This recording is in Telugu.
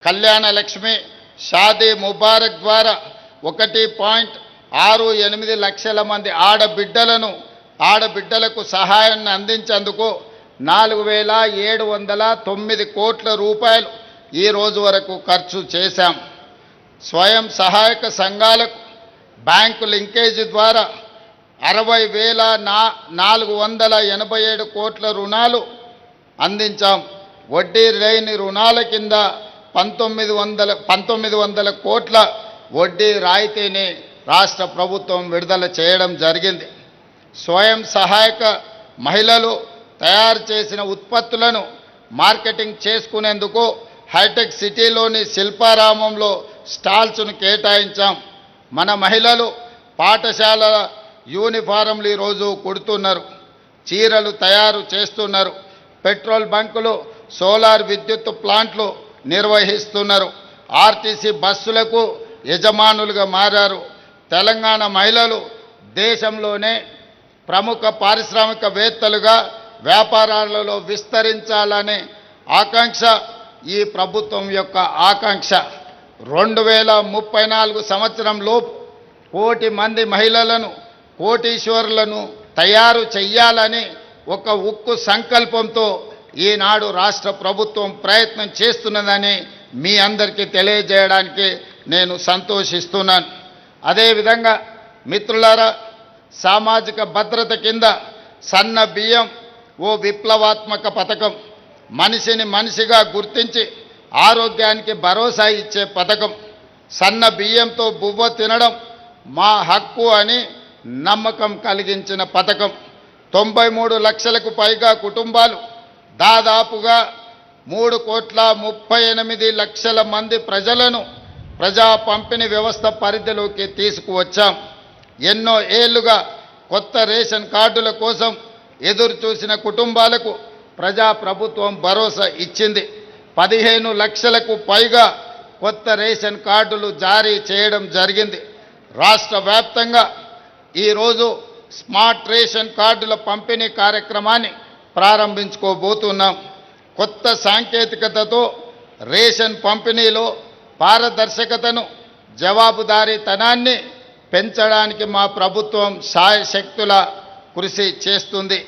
కళ్యాణ లక్ష్మి షాదీ ముబారక్ ద్వారా 1.68 లక్షల మంది ఆడబిడ్డలకు సహాయాన్ని అందించేందుకు 4,709 కోట్ల రూపాయలు ఈ రోజు వరకు ఖర్చు చేశాం. స్వయం సహాయక సంఘాలకు బ్యాంకు లింకేజీ ద్వారా 60,487 కోట్ల రుణాలు అందించాం. వడ్డీ లేని రుణాల కింద 1900 కోట్ల వడ్డీ రాయితీని రాష్ట్ర ప్రభుత్వం విడుదల చేయడం జరిగింది. స్వయం సహాయక మహిళలు తయారు చేసిన ఉత్పత్తులను మార్కెటింగ్ చేసుకునేందుకు హైటెక్ సిటీలోని శిల్పారామంలో స్టాల్స్ను కేటాయించాం. మన మహిళలు పాఠశాల యూనిఫారంలు ఈరోజు కుడుతున్నారు, చీరలు తయారు చేస్తున్నారు, పెట్రోల్ బంకులు, సోలార్ విద్యుత్ ప్లాంట్లు నిర్వహిస్తున్నారు, ఆర్టీసీ బస్సులకు యజమానులుగా మారారు. తెలంగాణ మహిళలు దేశంలోనే ప్రముఖ పారిశ్రామికవేత్తలుగా వ్యాపారాలలో విస్తరించాలనే ఆకాంక్ష ఈ ప్రభుత్వం యొక్క ఆకాంక్ష. 2034 సంవత్సరంలోపు 1 కోటి మంది మహిళలను కోటీశ్వరులను తయారు చేయాలని ఒక ఉక్కు సంకల్పంతో ఈనాడు రాష్ట్ర ప్రభుత్వం ప్రయత్నం చేస్తున్నదని మీ అందరికీ తెలియజేయడానికి నేను సంతోషిస్తున్నాను. అదేవిధంగా మిత్రులారా, సామాజిక భద్రత కింద సన్న బియ్యం ఓ విప్లవాత్మక పథకం. మనిషిని మనిషిగా గుర్తించి ఆరోగ్యానికి భరోసా ఇచ్చే పథకం. సన్న బియ్యంతో బువ్వ తినడం మా హక్కు అని నమ్మకం కలిగించిన పథకం. 93 లక్షలకు పైగా కుటుంబాలు, దాదాపుగా 3,38,00,000 మంది ప్రజలను ప్రజా పంపిణీ వ్యవస్థ పరిధిలోకి తీసుకువచ్చాం. ఎన్నో ఏళ్లుగా కొత్త రేషన్ కార్డుల కోసం ఎదురు చూసిన కుటుంబాలకు ప్రజాప్రభుత్వం భరోసా ఇచ్చింది. 15 లక్షలకు పైగా కొత్త రేషన్ కార్డులు జారీ చేయడం జరిగింది. రాష్ట్ర వ్యాప్తంగా ఈరోజు స్మార్ట్ రేషన్ కార్డుల పంపిణీ కార్యక్రమాన్ని ప్రారంభించుకోబోతున్నాం. కొత్త సాంకేతికతతో రేషన్ పంపిణీలో పారదర్శకతను, జవాబుదారీతనాన్ని పెంచడానికి మా ప్రభుత్వం శాయశక్తుల కృషి చేస్తుంది.